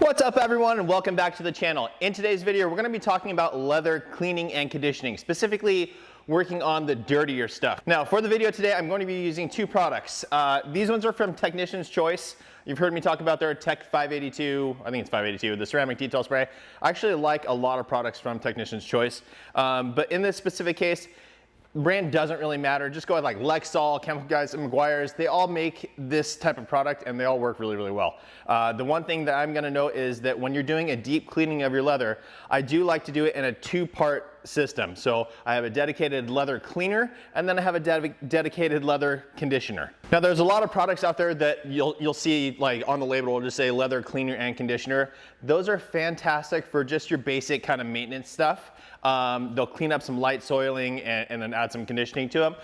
What's up everyone and welcome back to the channel. In today's video we're going to be talking about leather cleaning and conditioning, specifically working on the dirtier stuff. Now for the video today I'm going to be using two products. These ones are from Technician's Choice. You've heard me talk about their Tech 582, I think it's 582, the ceramic detail spray. I actually like a lot of products from Technician's Choice, but in this specific case, brand doesn't really matter. Just go with like Lexol, Chemical Guys, and Meguiar's. They all make this type of product and they all work really, really well. The one thing that I'm gonna note is that when you're doing a deep cleaning of your leather, I do like to do it in a two-part system. So I have a dedicated leather cleaner and then I have a dedicated leather conditioner. Now there's a lot of products out there that you'll see like on the label will just say leather cleaner and conditioner. Those are fantastic for just your basic kind of maintenance stuff. They'll clean up some light soiling and then add some conditioning to them.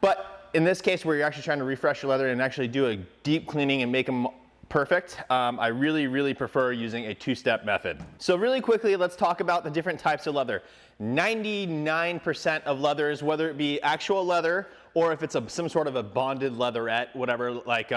But in this case where you're actually trying to refresh your leather and actually do a deep cleaning and make them perfect, I really prefer using a two-step method. So really quickly, let's talk about the different types of leather. 99% of leathers, whether it be actual leather or if it's some sort of a bonded leatherette, whatever, like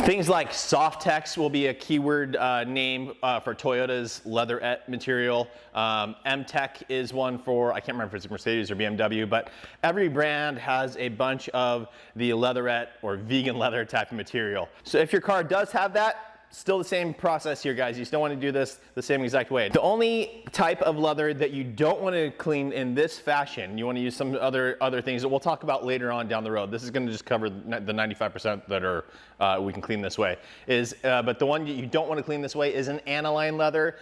things like Softex will be a keyword name for Toyota's leatherette material. M-Tech is one for, I can't remember if it's Mercedes or BMW, but every brand has a bunch of the leatherette or vegan leather type of material. So if your car does have that, still the same process here, guys. You still want to do this the same exact way. The only type of leather that you don't want to clean in this fashion, you want to use some other things that we'll talk about later on down the road. This is going to just cover the 95% that are we can clean this way. But the one you don't want to clean this way is an aniline leather.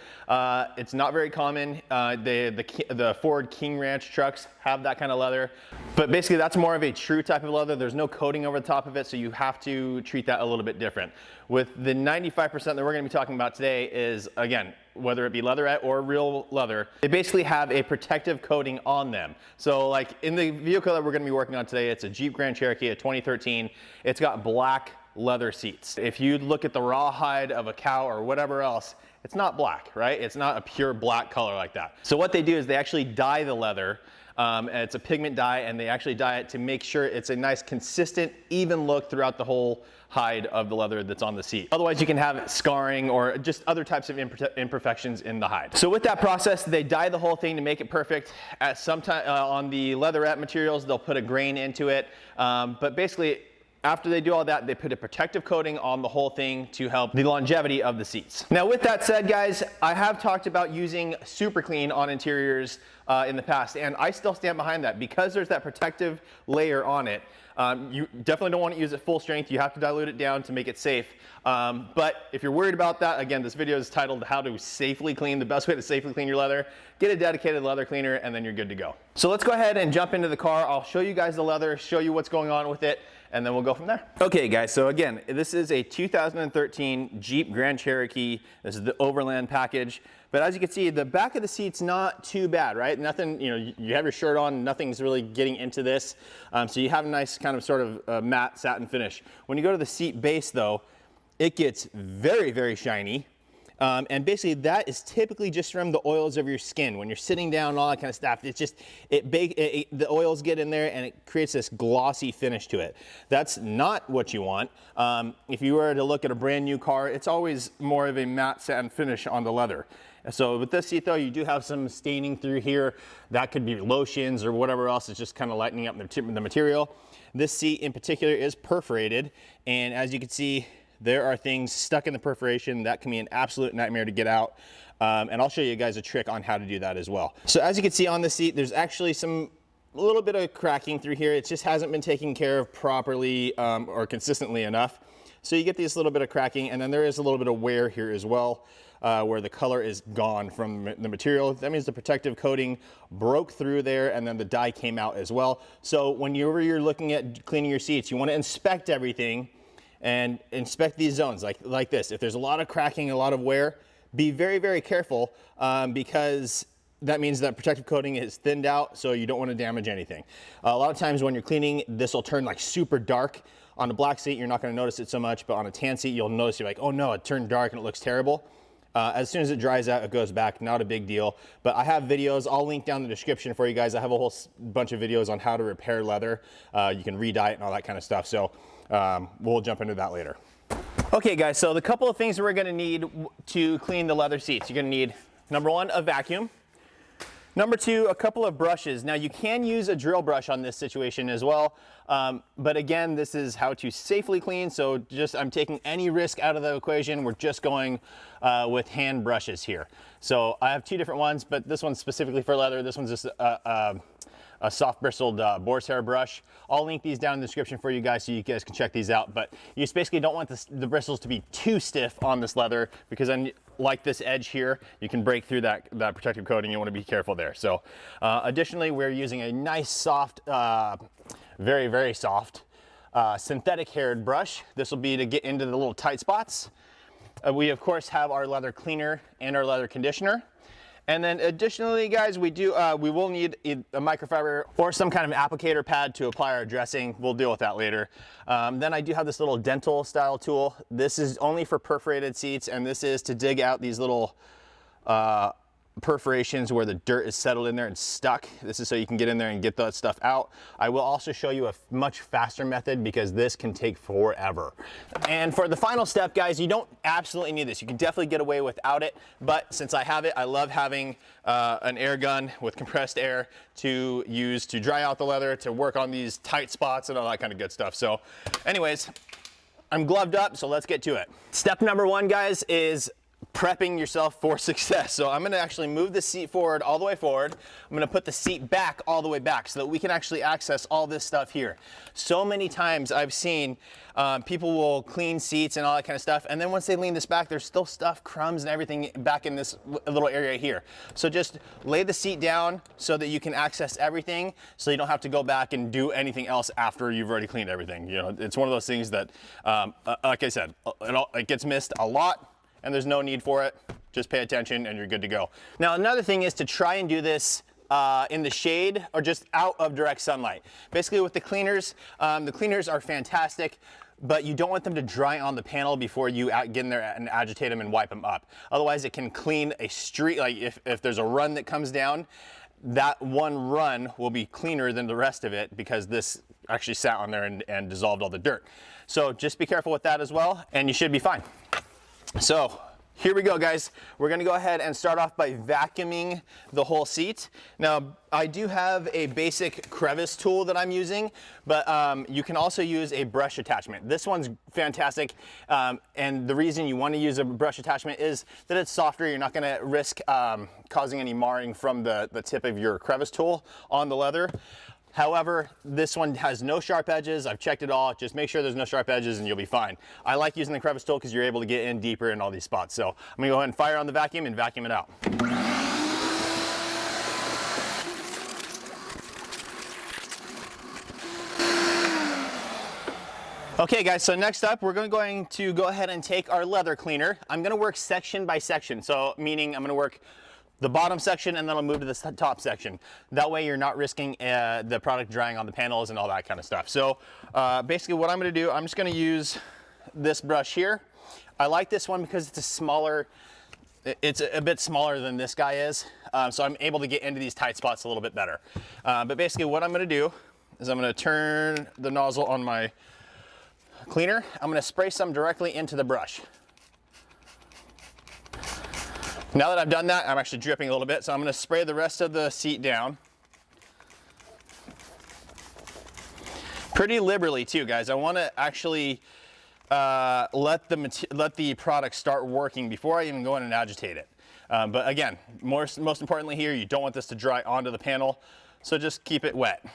It's not very common. The Ford King Ranch trucks have that kind of leather, but basically that's more of a true type of leather. There's no coating over the top of it, so you have to treat that a little bit different. With the 95% that we're going to be talking about today is, again, whether it be leatherette or real leather, they basically have a protective coating on them. So like in the vehicle that we're going to be working on today, it's a Jeep Grand Cherokee, a 2013. It's got black leather seats. If you look at the rawhide of a cow or whatever else, it's not black, right? It's not a pure black color like that. So what they do is they actually dye the leather. And it's a pigment dye, and they actually dye it to make sure it's a nice, consistent, even look throughout the whole hide of the leather that's on the seat. Otherwise, you can have scarring or just other types of imperfections in the hide. So with that process, they dye the whole thing to make it perfect. At some time on the leatherette materials, they'll put a grain into it, but basically, after they do all that, they put a protective coating on the whole thing to help the longevity of the seats. Now with that said, guys, I have talked about using Super Clean on interiors in the past, and I still stand behind that because there's that protective layer on it. You definitely don't want to use it full strength. You have to dilute it down to make it safe. But if you're worried about that, again, this video is titled How to Safely Clean, the best way to safely clean your leather. Get a dedicated leather cleaner and then you're good to go. So let's go ahead and jump into the car. I'll show you guys the leather, show you what's going on with it, and then we'll go from there. Okay guys, so again, this is a 2013 Jeep Grand Cherokee. This is the Overland package. But as you can see, the back of the seat's not too bad, right? Nothing, you know, you have your shirt on, nothing's really getting into this. So you have a nice kind of sort of matte satin finish. When you go to the seat base though, it gets very shiny. And basically that is typically just from the oils of your skin. When you're sitting down and all that kind of stuff, it's just, the oils get in there and it creates this glossy finish to it. That's not what you want. If you were to look at a brand new car, it's always more of a matte satin finish on the leather. So with this seat though, you do have some staining through here. That could be lotions or whatever else. It's just kind of lightening up the material. This seat in particular is perforated, and as you can see, there are things stuck in the perforation that can be an absolute nightmare to get out. And I'll show you guys a trick on how to do that as well. So as you can see on the seat, there's actually a little bit of cracking through here. It just hasn't been taken care of properly or consistently enough. So you get this little bit of cracking, and then there is a little bit of wear here as well, where the color is gone from the material. That means the protective coating broke through there and then the dye came out as well. So whenever you're looking at cleaning your seats, you want to inspect everything and inspect these zones like this. If there's a lot of cracking, a lot of wear, be very careful because that means that protective coating is thinned out, so you don't want to damage anything. A lot of times when you're cleaning, this will turn like super dark. On a black seat, you're not going to notice it so much, but on a tan seat, you'll notice, you're like, oh no, it turned dark and it looks terrible. As soon as it dries out, it goes back, not a big deal. But I have videos, I'll link down the description for you guys. I have a whole bunch of videos on how to repair leather. You can re-dye it and all that kind of stuff. So we'll jump into that later. Okay guys, so the couple of things we're gonna need to clean the leather seats. You're gonna need, number one, a vacuum. Number two, a couple of brushes. Now you can use a drill brush on this situation as well, but again, this is how to safely clean, so I'm taking any risk out of the equation. We're just going with hand brushes here. So I have two different ones, but this one's specifically for leather. This one's just a soft bristled boar's hair brush. I'll link these down in the description for you guys so you guys can check these out, but you just basically don't want the bristles to be too stiff on this leather, because then, like this edge here, you can break through that protective coating. You want to be careful there. So additionally, we're using a nice soft, very, very soft synthetic haired brush. This will be to get into the little tight spots. We of course have our leather cleaner and our leather conditioner. And then additionally, guys, we will need a microfiber or some kind of applicator pad to apply our dressing. We'll deal with that later. Then I do have this little dental style tool. This is only for perforated seats, and this is to dig out these little perforations where the dirt is settled in there and stuck. This is so you can get in there and get that stuff out. I will also show you a much faster method, because this can take forever. And for the final step, guys, you don't absolutely need this. You can definitely get away without it, but since I have it, I love having an air gun with compressed air to use to dry out the leather, to work on these tight spots and all that kind of good stuff. So anyways, I'm gloved up, so let's get to it. Step number one, guys, is prepping yourself for success. So I'm gonna actually move the seat forward, all the way forward. I'm gonna put the seat back all the way back so that we can actually access all this stuff here. So many times I've seen people will clean seats and all that kind of stuff, and then once they lean this back, there's still stuff, crumbs and everything back in this little area here. So just lay the seat down so that you can access everything, so you don't have to go back and do anything else after you've already cleaned everything. You know, it's one of those things that, like I said, it gets missed a lot, and there's no need for it. Just pay attention and you're good to go. Now, another thing is to try and do this in the shade or just out of direct sunlight. Basically with the cleaners are fantastic, but you don't want them to dry on the panel before you get in there and agitate them and wipe them up. Otherwise it can clean a streak. Like if there's a run that comes down, that one run will be cleaner than the rest of it, because this actually sat on there and dissolved all the dirt. So just be careful with that as well, and you should be fine. So here we go, guys. We're gonna go ahead and start off by vacuuming the whole seat. Now, I do have a basic crevice tool that I'm using, but you can also use a brush attachment. This one's fantastic, and the reason you want to use a brush attachment is that it's softer. You're not gonna risk causing any marring from the tip of your crevice tool on the leather. However, this one has no sharp edges. I've checked it all. Just make sure there's no sharp edges and you'll be fine. I like using the crevice tool because you're able to get in deeper in all these spots. So I'm gonna go ahead and fire on the vacuum and vacuum it out. Okay guys, so next up, we're going to go ahead and take our leather cleaner. I'm gonna work section by section. So meaning I'm gonna work the bottom section and then I'll move to the top section. That way you're not risking the product drying on the panels and all that kind of stuff. So basically what I'm gonna do, I'm just gonna use this brush here. I like this one because it's it's a bit smaller than this guy is. So I'm able to get into these tight spots a little bit better. But basically what I'm gonna do is I'm gonna turn the nozzle on my cleaner. I'm gonna spray some directly into the brush. Now that I've done that, I'm actually dripping a little bit, so I'm gonna spray the rest of the seat down. Pretty liberally too, guys. I wanna actually let the product start working before I even go in and agitate it. But again, most importantly here, you don't want this to dry onto the panel, so just keep it wet.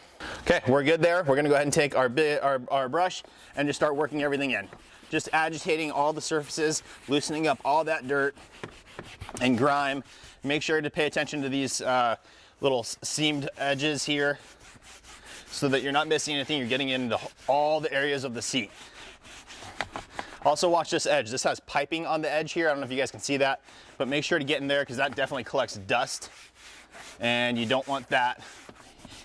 Okay, we're good there. We're gonna go ahead and take our brush and just start working everything in. Just agitating all the surfaces, loosening up all that dirt and grime. Make sure to pay attention to these little seamed edges here so that you're not missing anything. You're getting into all the areas of the seat. Also watch this edge. This has piping on the edge here. I don't know if you guys can see that, but make sure to get in there because that definitely collects dust and you don't want that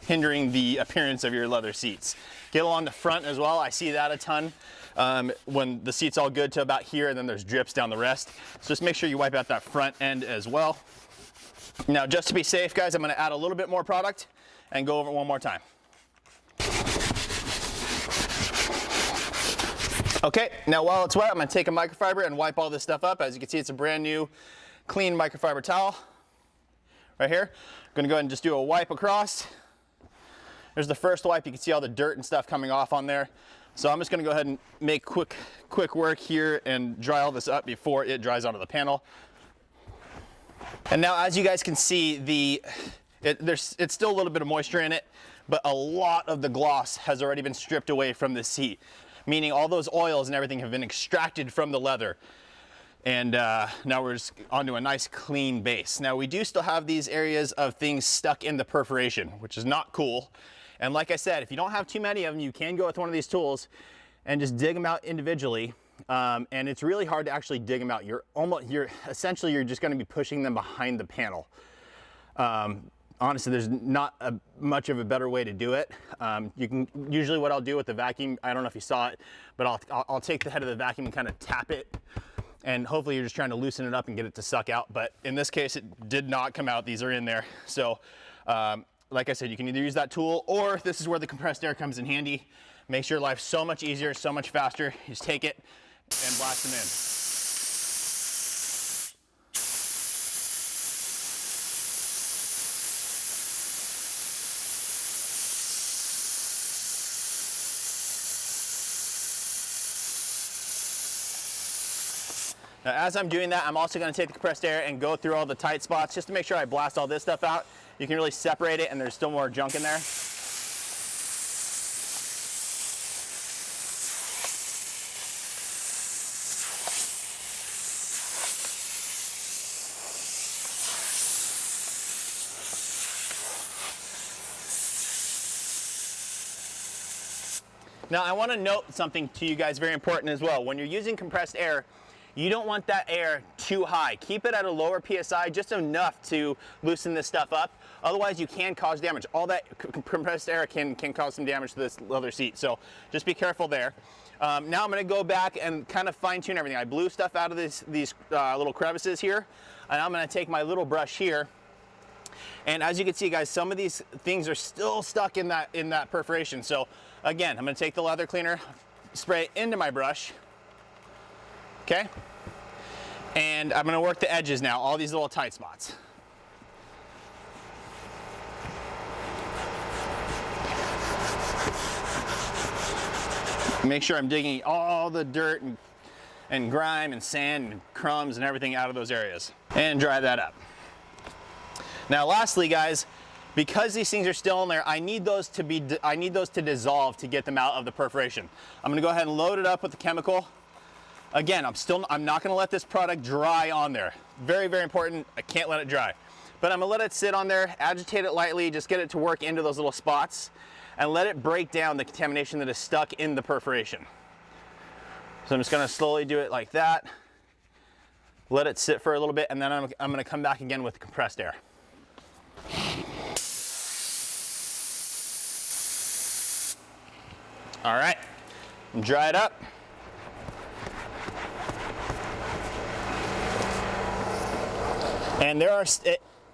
hindering the appearance of your leather seats. Get along the front as well. I see that a ton. When the seat's all good to about here and then there's drips down the rest. So just make sure you wipe out that front end as well. Now just to be safe, guys, I'm gonna add a little bit more product and go over it one more time. Okay, now while it's wet, I'm gonna take a microfiber and wipe all this stuff up. As you can see, it's a brand new, clean microfiber towel right here. I'm gonna go ahead and just do a wipe across. There's the first wipe. You can see all the dirt and stuff coming off on there. So I'm just gonna go ahead and make quick work here and dry all this up before it dries onto the panel. And now, as you guys can see, it's still a little bit of moisture in it, but a lot of the gloss has already been stripped away from the seat, meaning all those oils and everything have been extracted from the leather. And now we're just onto a nice clean base. Now we do still have these areas of things stuck in the perforation, which is not cool. And like I said, if you don't have too many of them, you can go with one of these tools and just dig them out individually. And it's really hard to actually dig them out. Essentially you're just gonna be pushing them behind the panel. Honestly, there's not much of a better way to do it. Usually what I'll do with the vacuum, I don't know if you saw it, but I'll take the head of the vacuum and kind of tap it. And hopefully you're just trying to loosen it up and get it to suck out. But in this case, it did not come out. These are in there. So like I said, you can either use that tool, or this is where the compressed air comes in handy. Makes your life so much easier, so much faster. You just take it and blast them in. Now, as I'm doing that, I'm also going to take the compressed air and go through all the tight spots just to make sure I blast all this stuff out. You can really separate it, and there's still more junk in there. Now, I want to note something to you guys very important as well. When you're using compressed air, you don't want that air too high. Keep it at a lower PSI, just enough to loosen this stuff up. Otherwise, you can cause damage. All that compressed air can cause some damage to this leather seat. So just be careful there. Now I'm gonna go back and kind of fine tune everything. I blew stuff out of these little crevices here, and I'm gonna take my little brush here. And as you can see, guys, some of these things are still stuck in that perforation. So again, I'm gonna take the leather cleaner, spray it into my brush. Okay, and I'm gonna work the edges now, all these little tight spots. Make sure I'm digging all the dirt and grime and sand and crumbs and everything out of those areas, and dry that up. Now lastly, guys, because these things are still in there, I need those to dissolve to get them out of the perforation. I'm gonna go ahead and load it up with the chemical. Again, I'm not gonna let this product dry on there. Very, very important, I can't let it dry. But I'm gonna let it sit on there, agitate it lightly, just get it to work into those little spots, and let it break down the contamination that is stuck in the perforation. So I'm just gonna slowly do it like that, let it sit for a little bit, and then I'm gonna come back again with compressed air. All right, dry it up. And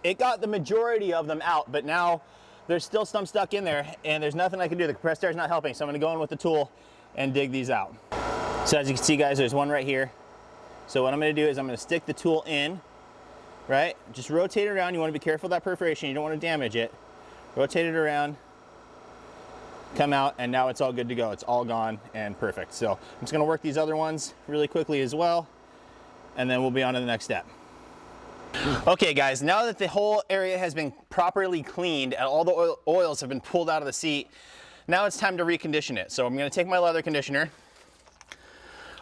it got the majority of them out, but now there's still some stuck in there, and there's nothing I can do. The compressed air is not helping, so I'm gonna go in with the tool and dig these out. So as you can see, guys, there's one right here. So what I'm gonna do is I'm gonna stick the tool in, right? Just rotate it around. You wanna be careful of that perforation. You don't wanna damage it. Rotate it around, come out, and now it's all good to go. It's all gone and perfect. So I'm just gonna work these other ones really quickly as well, and then we'll be on to the next step. Okay guys, now that the whole area has been properly cleaned and all the oils have been pulled out of the seat, now it's time to recondition it. So I'm gonna take my leather conditioner,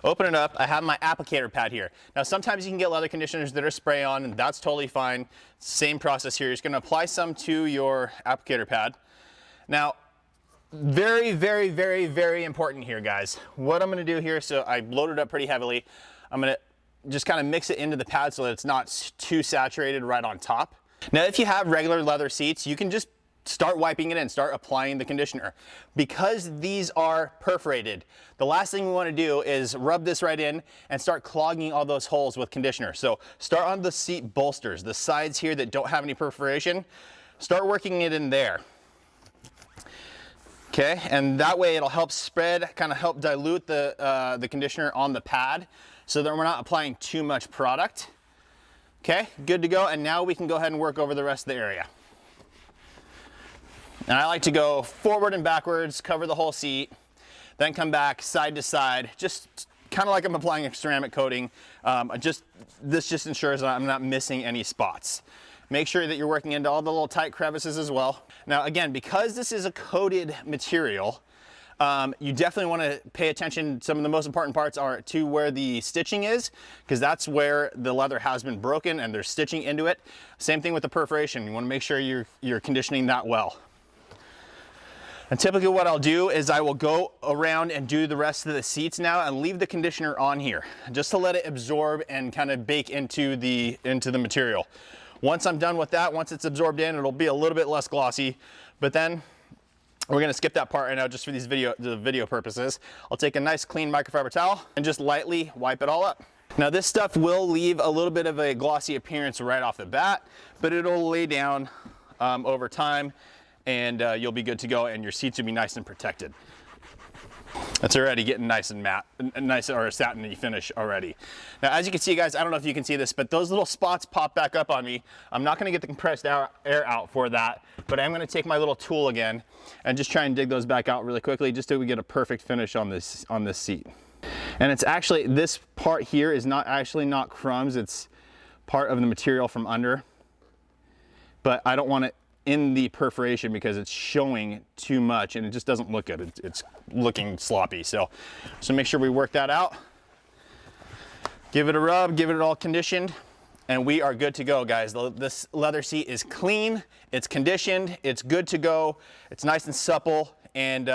open it up. I have my applicator pad here. Now sometimes you can get leather conditioners that are spray on, and that's totally fine. Same process here. You're just gonna apply some to your applicator pad. Now, very, very, very, very important here, guys. What I'm gonna do here, so I loaded up pretty heavily. I'm gonna just kind of mix it into the pad so that it's not too saturated right on top. Now, if you have regular leather seats, you can just start wiping it in, start applying the conditioner. Because these are perforated, the last thing we want to do is rub this right in and start clogging all those holes with conditioner. So start on the seat bolsters, the sides here that don't have any perforation, start working it in there. Okay, and that way it'll help spread, kind of help dilute the conditioner on the pad so that we're not applying too much product. Okay, good to go, and now we can go ahead and work over the rest of the area. And I like to go forward and backwards, cover the whole seat, then come back side to side, just kind of like I'm applying a ceramic coating. This just ensures that I'm not missing any spots. Make sure that you're working into all the little tight crevices as well. Now again, because this is a coated material, you definitely want to pay attention. Some of the most important parts are to where the stitching is, because that's where the leather has been broken and there's stitching into it. Same thing with the perforation. You want to make sure you're conditioning that well. And typically what I'll do is I will go around and do the rest of the seats now and leave the conditioner on here just to let it absorb and kind of bake into the material. Once I'm done with that, once it's absorbed in, it'll be a little bit less glossy, but then we're gonna skip that part right now just for the video purposes. I'll take a nice clean microfiber towel and just lightly wipe it all up. Now this stuff will leave a little bit of a glossy appearance right off the bat, but it'll lay down over time, and you'll be good to go, and your seats will be nice and protected. It's already getting nice and matte, nice or a satiny finish already. Now, as you can see, guys, I don't know if you can see this, but those little spots pop back up on me. I'm not gonna get the compressed air out for that, but I'm gonna take my little tool again and just try and dig those back out really quickly, just so we get a perfect finish on this seat. And it's actually, this part here is not crumbs, it's part of the material from under, but I don't want it in the perforation because it's showing too much and it just doesn't look good. It's looking sloppy. So make sure we work that out. Give it a rub, give it all conditioned, and we are good to go, guys. This leather seat is clean, it's conditioned, it's good to go, it's nice and supple. And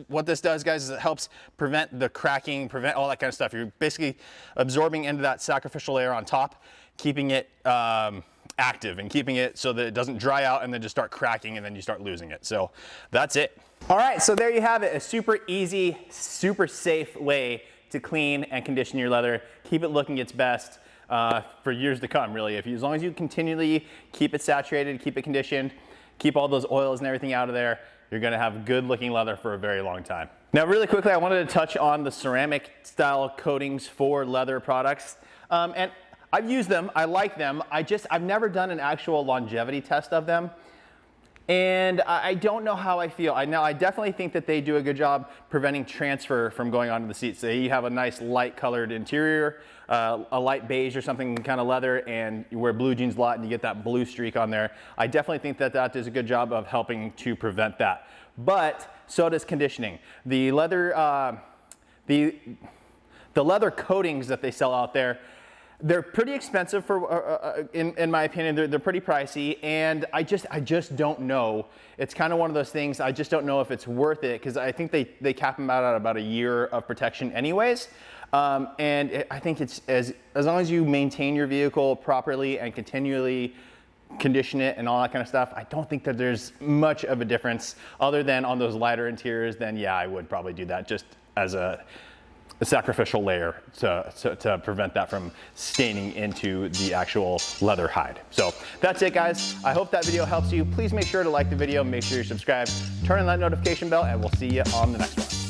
what this does, guys, is it helps prevent the cracking, prevent all that kind of stuff. You're basically absorbing into that sacrificial layer on top, keeping it active and keeping it so that it doesn't dry out and then just start cracking and then you start losing it. So that's it. All right, so there you have it. A super easy, super safe way to clean and condition your leather. Keep it looking its best for years to come, really. As long as you continually keep it saturated, keep it conditioned, keep all those oils and everything out of there, you're gonna have good looking leather for a very long time. Now, really quickly, I wanted to touch on the ceramic style coatings for leather products. And I've used them, I like them. I've never done an actual longevity test of them. And I don't know how I feel. I definitely think that they do a good job preventing transfer from going onto the seats. Say you have a nice light colored interior, a light beige or something kind of leather, and you wear blue jeans a lot and you get that blue streak on there. I definitely think that that does a good job of helping to prevent that. But so does conditioning. The leather coatings that they sell out there, they're pretty expensive for, in my opinion. They're pretty pricey, and I just don't know. It's kind of one of those things. I just don't know if it's worth it, because I think they cap them out at about a year of protection, anyways. I think it's as long as you maintain your vehicle properly and continually condition it and all that kind of stuff, I don't think that there's much of a difference other than on those lighter interiors. Then yeah, I would probably do that just as a sacrificial layer to prevent that from staining into the actual leather hide. So that's it, guys. I hope that video helps you. Please make sure to like the video, make sure you're subscribed, turn on that notification bell, and we'll see you on the next one.